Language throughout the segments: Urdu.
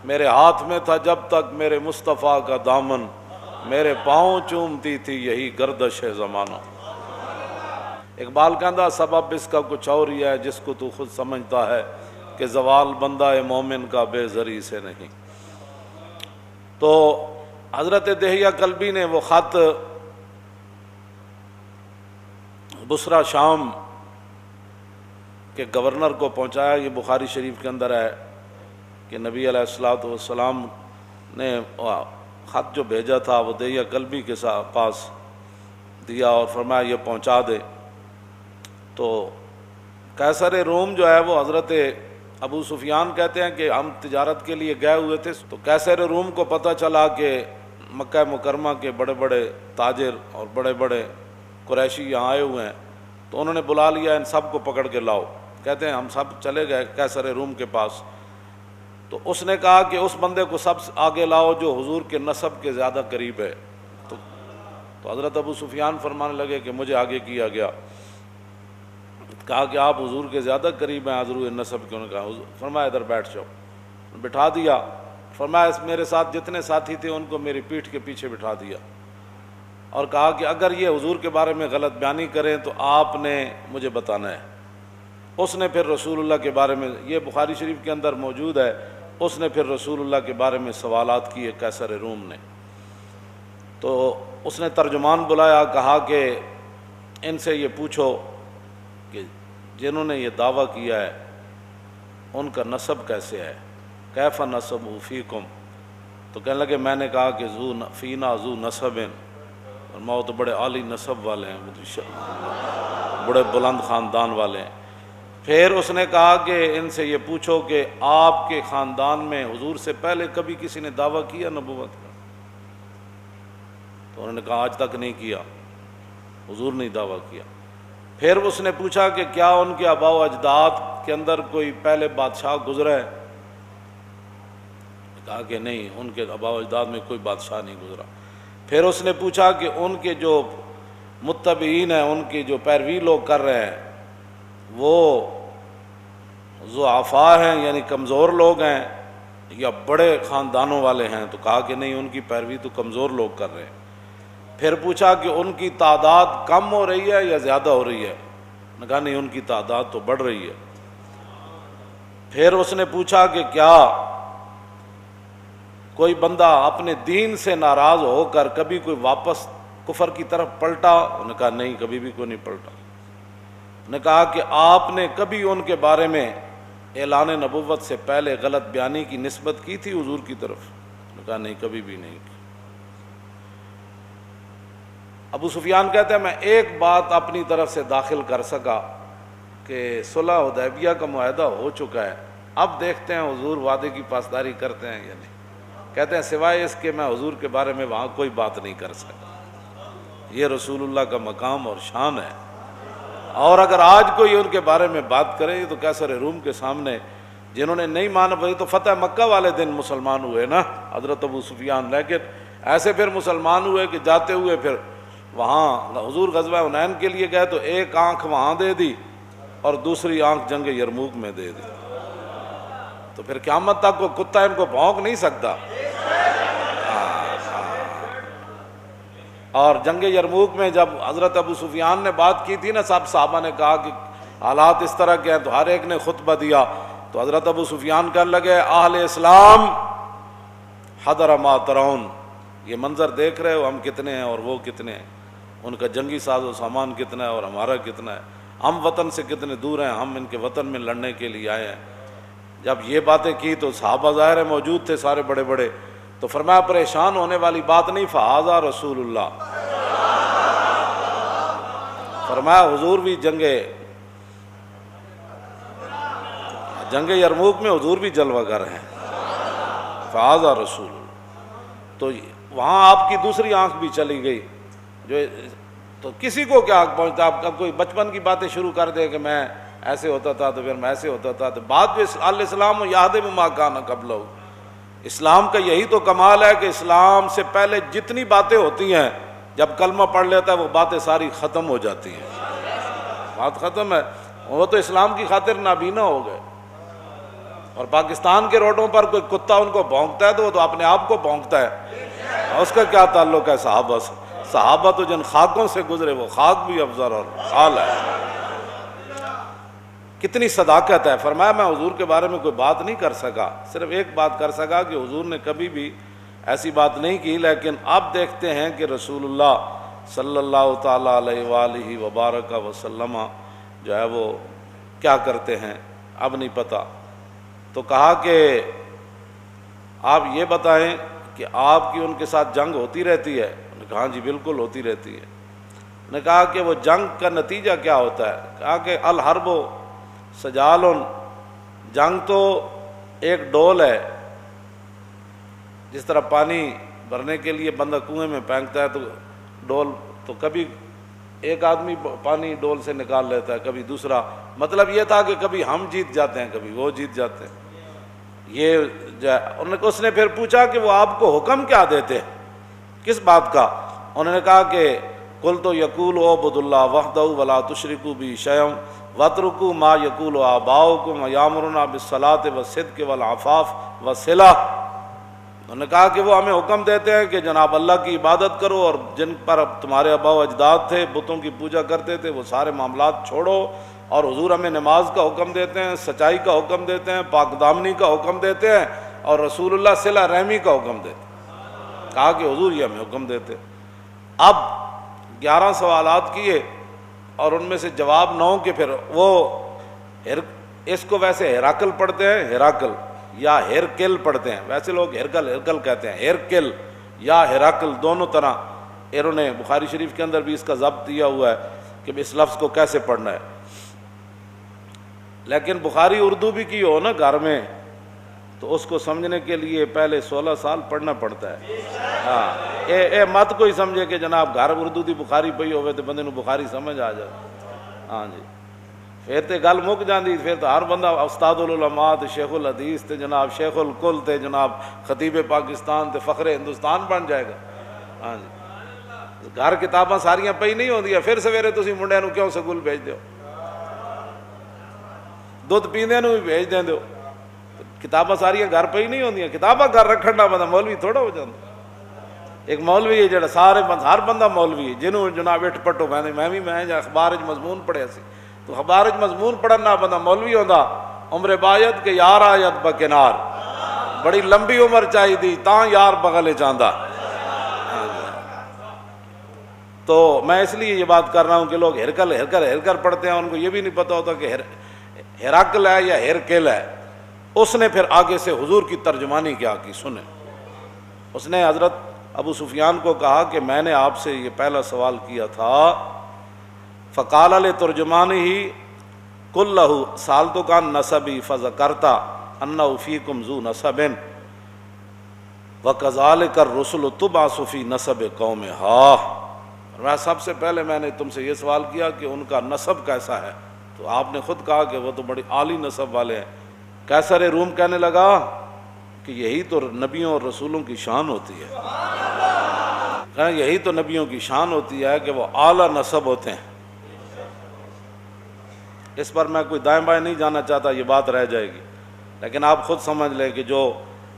میرے ہاتھ میں تھا جب تک میرے مصطفیٰ کا دامن، میرے پاؤں چومتی تھی یہی گردش زمانہ۔ اقبال کہندا سبب اس کا کچھ اور ہی ہے جس کو تو خود سمجھتا ہے کہ زوال بندہ مومن کا بے زری سے نہیں۔ تو حضرت دہیہ کلبی نے وہ خط بصرہ شام کے گورنر کو پہنچایا۔ یہ بخاری شریف کے اندر ہے کہ نبی علیہ الصلوۃ والسلام نے خط جو بھیجا تھا وہ دہیہ کلبی کے پاس دیا اور فرمایا یہ پہنچا دے۔ تو قیصر روم جو ہے وہ حضرت ابو سفیان کہتے ہیں کہ ہم تجارت کے لیے گئے ہوئے تھے، تو قیصر روم کو پتہ چلا کہ مکہ مکرمہ کے بڑے بڑے تاجر اور بڑے بڑے قریشی یہاں آئے ہوئے ہیں، تو انہوں نے بلا لیا ان سب کو پکڑ کے لاؤ۔ کہتے ہیں ہم سب چلے گئے قیصر روم کے پاس، تو اس نے کہا کہ اس بندے کو سب سے آگے لاؤ جو حضور کے نسب کے زیادہ قریب ہے۔ تو حضرت ابو سفیان فرمانے لگے کہ مجھے آگے کیا گیا۔ کہا کہ آپ حضور کے زیادہ قریب ہیں حضور نسب کے؟ انہوں نے کہا فرمایا ادھر بیٹھ جاؤ۔ بٹھا دیا۔ فرمایا میرے ساتھ جتنے ساتھی تھے ان کو میری پیٹھ کے پیچھے بٹھا دیا اور کہا کہ اگر یہ حضور کے بارے میں غلط بیانی کریں تو آپ نے مجھے بتانا ہے۔ اس نے پھر رسول اللہ کے بارے میں، یہ بخاری شریف کے اندر موجود ہے، اس نے پھر رسول اللہ کے بارے میں سوالات کیے قیصر روم نے۔ تو اس نے ترجمان بلایا، کہا کہ ان سے یہ پوچھو کہ جنہوں نے یہ دعویٰ کیا ہے ان کا نسب کیسے ہے، کیف نسب فیکم؟ تو کہنے لگے میں نے کہا کہ فینا ذو نسب، اور تو بڑے عالی نسب والے ہیں، بڑے بلند خاندان والے ہیں۔ پھر اس نے کہا کہ ان سے یہ پوچھو کہ آپ کے خاندان میں حضور سے پہلے کبھی کسی نے دعویٰ کیا نبوت کا؟ تو انہوں نے کہا آج تک نہیں کیا، حضور نے دعویٰ کیا۔ پھر اس نے پوچھا کہ کیا ان کے آباء و اجداد کے اندر کوئی پہلے بادشاہ گزرا ہے؟ کہا کہ نہیں، ان کے آباء و اجداد میں کوئی بادشاہ نہیں گزرا۔ پھر اس نے پوچھا کہ ان کے جو متبعین ہیں، ان کی جو پیروی لوگ کر رہے ہیں، وہ ضعفاء ہیں یعنی کمزور لوگ ہیں یا بڑے خاندانوں والے ہیں؟ تو کہا کہ نہیں، ان کی پیروی تو کمزور لوگ کر رہے ہیں۔ پھر پوچھا کہ ان کی تعداد کم ہو رہی ہے یا زیادہ ہو رہی ہے؟ نے کہا نہیں، ان کی تعداد تو بڑھ رہی ہے۔ پھر اس نے پوچھا کہ کیا کوئی بندہ اپنے دین سے ناراض ہو کر کبھی کوئی واپس کفر کی طرف پلٹا؟ انہوں نے کہا نہیں، کبھی بھی کوئی نہیں پلٹا۔ نے کہا کہ آپ نے کبھی ان کے بارے میں اعلان نبوت سے پہلے غلط بیانی کی نسبت کی تھی حضور کی طرف؟ نے کہا نہیں، کبھی بھی نہیں کی۔ ابو سفیان کہتے ہیں میں ایک بات اپنی طرف سے داخل کر سکا کہ صلح حدیبیہ کا معاہدہ ہو چکا ہے، اب دیکھتے ہیں حضور وعدے کی پاسداری کرتے ہیں یا نہیں۔ کہتے ہیں سوائے اس کے میں حضور کے بارے میں وہاں کوئی بات نہیں کر سکا۔ یہ رسول اللہ کا مقام اور شان ہے، اور اگر آج کوئی ان کے بارے میں بات کرے تو قیصر روم کے سامنے جنہوں نے نہیں مانا، وہی تو فتح مکہ والے دن مسلمان ہوئے نا حضرت ابو سفیان، لیکن ایسے پھر مسلمان ہوئے کہ جاتے ہوئے پھر وہاں حضور غزوہ حنین کے لیے گئے تو ایک آنکھ وہاں دے دی اور دوسری آنکھ جنگ یرموک میں دے دی، تو پھر قیامت تک کو کتا ان کو بھونک نہیں سکتا۔ اور جنگ یرموک میں جب حضرت ابو سفیان نے بات کی تھی نا، سب صحابہ نے کہا کہ حالات اس طرح کے ہیں، تو ہر ایک نے خطبہ دیا، تو حضرت ابو سفیان کہنے لگے اہل اسلام حضر ما ترون، یہ منظر دیکھ رہے ہو ہم کتنے ہیں اور وہ کتنے ہیں، ان کا جنگی ساز و سامان کتنا ہے اور ہمارا کتنا ہے، ہم وطن سے کتنے دور ہیں، ہم ان کے وطن میں لڑنے کے لیے آئے ہیں۔ جب یہ باتیں کی تو صحابہ ظاہر ہے موجود تھے سارے بڑے بڑے، تو فرمایا پریشان ہونے والی بات نہیں، فہذا رسول اللہ، فرمایا حضور بھی جنگ یرموک میں حضور بھی جلوہ گر ہیں، فہذا رسول اللہ۔ تو وہاں آپ کی دوسری آنکھ بھی چلی گئی، جو تو کسی کو کیا حق پہنچتا، آپ کا کوئی بچپن کی باتیں شروع کر دے کہ میں ایسے ہوتا تھا تو پھر میں ایسے ہوتا تھا، تو بعد میں الاسلام یہدم ما کان قبلہ، اسلام کا یہی تو کمال ہے کہ اسلام سے پہلے جتنی باتیں ہوتی ہیں جب کلمہ پڑھ لیتا ہے وہ باتیں ساری ختم ہو جاتی ہیں، بات ختم ہے، وہ تو اسلام کی خاطر نابینا ہو گئے، اور پاکستان کے روڈوں پر کوئی کتا ان کو بھونکتا ہے تو وہ تو اپنے آپ کو بھونکتا ہے، اس کا کیا تعلق ہے صحابہ سے؟ صحابہ تو جن خاکوں سے گزرے وہ خاک بھی افضل اور حال ہے۔ کتنی صداقت ہے۔ فرمایا میں حضور کے بارے میں کوئی بات نہیں کر سکا، صرف ایک بات کر سکا کہ حضور نے کبھی بھی ایسی بات نہیں کی، لیکن اب دیکھتے ہیں کہ رسول اللہ صلی اللہ تعالیٰ علیہ وآلہ وبارک وسلم جو ہے وہ کیا کرتے ہیں، اب نہیں پتہ۔ تو کہا کہ آپ یہ بتائیں کہ آپ کی ان کے ساتھ جنگ ہوتی رہتی ہے؟ انہوں نے کہا جی بالکل ہوتی رہتی ہے۔ انہوں نے کہا کہ وہ جنگ کا نتیجہ کیا ہوتا ہے؟ کہا کہ الحرب سجال، جنگ تو ایک ڈول ہے، جس طرح پانی بھرنے کے لیے بندہ کنویں میں پھینکتا ہے تو ڈول، تو کبھی ایک آدمی پانی ڈول سے نکال لیتا ہے، کبھی دوسرا۔ مطلب یہ تھا کہ کبھی ہم جیت جاتے ہیں، کبھی وہ جیت جاتے ہیں۔ یہ اس نے پھر پوچھا کہ وہ آپ کو حکم کیا دیتے ہیں، کس بات کا؟ انہوں نے کہا کہ قلت یقول اعبدوا اللہ وحدہ ولا تشرکوا بہ شیئا واترکوا ما یقول آباؤکم یامرنا بالصلاۃ والصدق والعفاف والصلہ۔ انہوں نے کہا کہ وہ ہمیں حکم دیتے ہیں کہ جناب اللہ کی عبادت کرو، اور جن پر تمہارے آباء و اجداد تھے بتوں کی پوجا کرتے تھے وہ سارے معاملات چھوڑو، اور حضور ہمیں نماز کا حکم دیتے ہیں، سچائی کا حکم دیتے ہیں، پاک دامنی کا حکم دیتے ہیں، اور رسول اللہ صلہ رحمی کا حکم دیتے ہیں۔ کہا کہ حضور یہ ہمیں حکم دیتے۔ اب 11 سوالات کیے اور ان میں سے جواب 9 کے، پھر وہ اس کو ویسے ہیراکل پڑھتے ہیں، ہیراکل یا ہیرکل پڑھتے ہیں، ویسے لوگ ہیرکل کہتے ہیں، ہیرکل یا ہیراکل دونوں طرح۔ انہوں نے بخاری شریف کے اندر بھی اس کا ضبط دیا ہوا ہے کہ اس لفظ کو کیسے پڑھنا ہے، لیکن بخاری اردو بھی کی ہو نا گھر میں تو اس کو سمجھنے کے لیے پہلے 16 سال پڑھنا پڑتا ہے۔ ہاں اے مت کوئی سمجھے کہ جناب گھر اردو دی بخاری پئی ہوئے تو بندے نو بخاری سمجھ آ جائے، ہاں جی پھر تے گل مک جاندی، پھر تو ہر بندہ استاد العلماء تے شیخ الحدیث تے جناب شیخ الکل تے جناب خطیب پاکستان تے فخر ہندوستان بن جائے گا۔ ہاں جی گھر کتاباں ساریاں پئی نہیں ہوندیاں، پھر سویرے تسی منڈیاں نو کیوں سکول بھیج دیو، دودھ پیندے نو بھی بھیج دیں دیو، کتاباں ساریاں گھر پئی نہیں ہوندیاں، کتاباں گھر رکھن نہ بندہ مولوی تھوڑا ہو جاتا۔ ایک مولوی ہے جڑا سارے ہر بندہ مولوی ہے، جنہوں جناب اٹھ پٹو میں اخبار مضمون پڑھیا سی تو اخبار مضمون پڑھن نہ بندہ مولوی ہوندا، عمر باید کہ یار آیت بکنار، بڑی لمبی عمر چاہی دی تاں یار بغل چاہندا۔ تو میں اس لیے یہ بات کر رہا ہوں کہ لوگ ہرکل پڑھتے ہیں، ان کو یہ بھی نہیں پتہ ہوتا کہ ہیراکل ہے یا ہیرکل ہے۔ اس نے پھر آگے سے حضور کی ترجمانی کیا کی سنیں۔ اس نے حضرت ابو سفیان کو کہا کہ میں نے آپ سے یہ پہلا سوال کیا تھا، فقال لترجمانہ قل لہ سألتک عن نسبی فذکرت انہ فیکم ذو نسب وکذالک الرسل تبعث فی نسب قومہا۔ میں سب سے پہلے میں نے تم سے یہ سوال کیا کہ ان کا نسب کیسا ہے، تو آپ نے خود کہا کہ وہ تو بڑی عالی نسب والے ہیں۔ قیصر روم کہنے لگا کہ یہی تو نبیوں اور رسولوں کی شان ہوتی ہے، یہی تو نبیوں کی شان ہوتی ہے کہ وہ اعلیٰ نسب ہوتے ہیں۔ اس پر میں کوئی دائیں بائیں نہیں جانا چاہتا، یہ بات رہ جائے گی، لیکن آپ خود سمجھ لیں کہ جو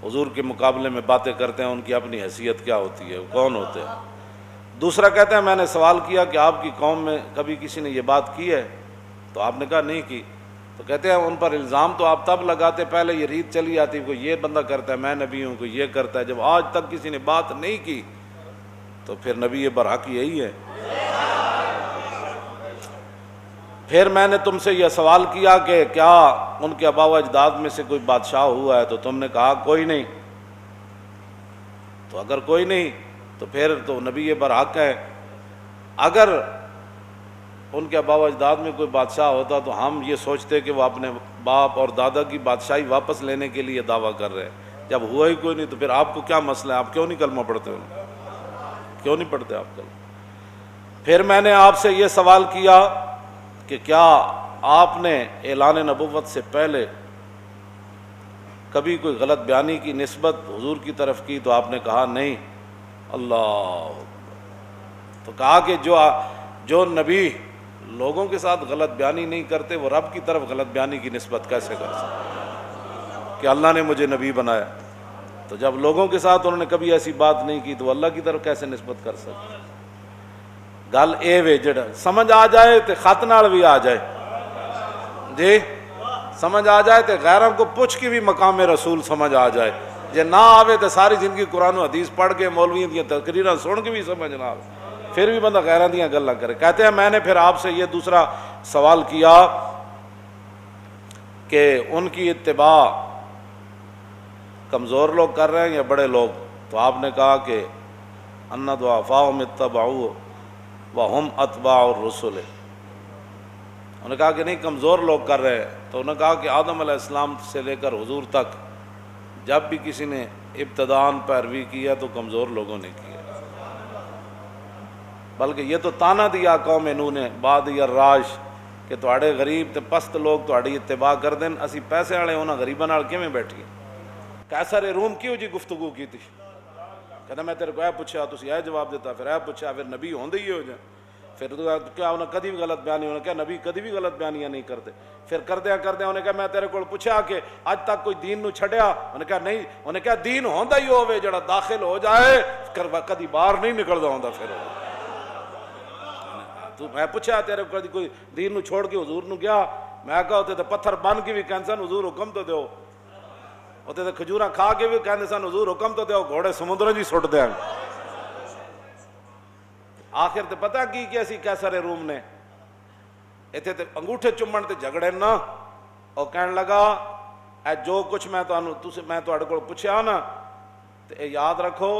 حضور کے مقابلے میں باتیں کرتے ہیں ان کی اپنی حیثیت کیا ہوتی ہے، وہ کون ہوتے ہیں۔ دوسرا کہتے ہیں میں نے سوال کیا کہ آپ کی قوم میں کبھی کسی نے یہ بات کی ہے، تو آپ نے کہا نہیں کی۔ تو کہتے ہیں ان پر الزام تو آپ تب لگاتے، پہلے یہ ریت چلی آتی کوئی یہ بندہ کرتا ہے میں نبی ہوں، کوئی یہ کرتا ہے، جب آج تک کسی نے بات نہیں کی تو پھر نبی برحق یہی ہے۔ پھر میں نے تم سے یہ سوال کیا کہ کیا ان کے آباء و اجداد میں سے کوئی بادشاہ ہوا ہے، تو تم نے کہا کوئی نہیں۔ تو اگر کوئی نہیں تو پھر تو نبی برحق ہے۔ اگر ان کے آباء و اجداد میں کوئی بادشاہ ہوتا تو ہم یہ سوچتے کہ وہ اپنے باپ اور دادا کی بادشاہی واپس لینے کے لیے دعویٰ کر رہے ہیں۔ جب ہوا ہی کوئی نہیں تو پھر آپ کو کیا مسئلہ ہے، آپ کیوں نہیں کلمہ پڑھتے ہو، کیوں نہیں پڑھتے آپ کلمہ؟ پھر میں نے آپ سے یہ سوال کیا کہ کیا آپ نے اعلان نبوت سے پہلے کبھی کوئی غلط بیانی کی نسبت حضور کی طرف کی، تو آپ نے کہا نہیں۔ اللہ، تو کہا کہ جو نبی لوگوں کے ساتھ غلط بیانی نہیں کرتے وہ رب کی طرف غلط بیانی کی نسبت کیسے کر سکتے؟ کہ اللہ نے مجھے نبی بنایا. تو جب لوگوں کے ساتھ انہوں نے کبھی ایسی بات نہیں کی تو اللہ کی طرف کیسے نسبت کر سکتے؟ گل اے وے جڑا سمجھ آ جائے تو خط نال بھی آ جائے جی، سمجھ آ جائے تو غیروں کو پوچھ کے بھی مقام رسول سمجھ آ جائے. جے نہ آوے تو ساری زندگی قرآن و حدیث پڑھ کے مولویوں کی تقریراں سن کے بھی سمجھ نہ آوے، پھر بھی بندہ غیراں دیاں گلاں کرے. کہتے ہیں میں نے پھر آپ سے یہ دوسرا سوال کیا کہ ان کی اتباع کمزور لوگ کر رہے ہیں یا بڑے لوگ؟ تو آپ نے کہا کہ ان ضعفاء اتبعوا وهم اتباع الرسل. انہوں نے کہا کہ نہیں کمزور لوگ کر رہے ہیں. تو انہوں نے کہا کہ آدم علیہ السلام سے لے کر حضور تک جب بھی کسی نے ابتداءً پیروی کیا تو کمزور لوگوں نے کیا، بلکہ یہ تو تانا دیا قوم نوح نے بعد الراج کہ تواڈے غریب تے پست لوگ تواڈی اتباع کر دین، اسی پیسے والے انہاں غریباں نال کیویں بیٹھیے؟ قیصر روم کیوں جی گفتگو کی تھی؟ کہتا میں تیرے کو اے پوچھا تسی اے جواب دیتا، پھر اے پوچھا، پھر نبی ہوندے ہی ہو جائیں. پھر کیا انہیں کدی بھی غلط بیانی، انہوں نے کہا نبی کدی بھی غلط بیانیاں نہیں کرتے. پھر کردیا انہوں نے کہا میں تیرے کو پوچھا کہ اج تک کوئی دین نو چھڑیا؟ انہوں نے کہا نہیں. انہوں نے کہا دین ہوندا ہی ہوے جڑا داخل ہو جائے کدی باہر نہیں نکلدا ہوندا. پھر تو میں پوچھا تیرے کو کوئی دین نو چھوڑ کے حضور نو گیا؟ میں کہا ہوتے تو پتھر بن کے بھی کہن سن حضور حکم تو دیو، ہوتے تو کھجوراں کھا کے بھی کہندے سن حضور حکم تو دیو، گھوڑے سمندر جی سٹ دیاں. آخر تے پتہ کی کیا سی قیصر روم نے؟ ایتھے تے انگوٹھے چومن تے جھگڑے نا. اور کہن لگا اے جو کچھ میں تواڈے کول پوچھیا نا تے اے یاد رکھو،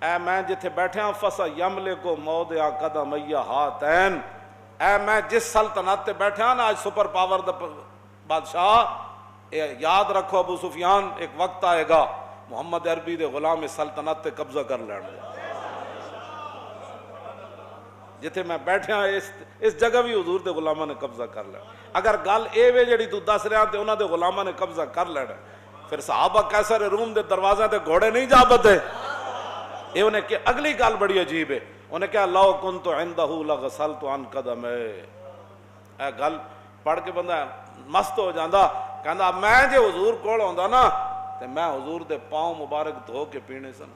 اے میں جتھے بیٹھا فَسَيَمْلِكُ مَوْضِعَ قَدَمَيَّ هَاتَيْنِ، اے میں جس سلطنت تے بیٹھا نا آج سپر پاور دا بادشاہ، اے یاد رکھو ابو سفیان ایک وقت آئے گا محمد عربی دے غلام سلطنت تے قبضہ کر لین گے. جتھے میں بیٹھا اس جگہ بھی حضور دے غلاماں نے قبضہ کر لینا. اگر گل اے وے جڑی تو دس رہا تے انہاں دے غلاماں نے قبضہ کر لینا، پھر صحابہ قیصر روم دے دروازے تے گھوڑے نہیں جا بدے. یہ انہیں کہ اگلی گل بڑی عجیب ہے. انہیں کہا لو کنت عندہ لغسلت عن قدمے. اے گل پڑھ کے بندہ مست ہو جاندا، کہندا میں جے حضور کول ہوندا نا تے میں حضور دے پاؤں مبارک دھو کے پینے سن.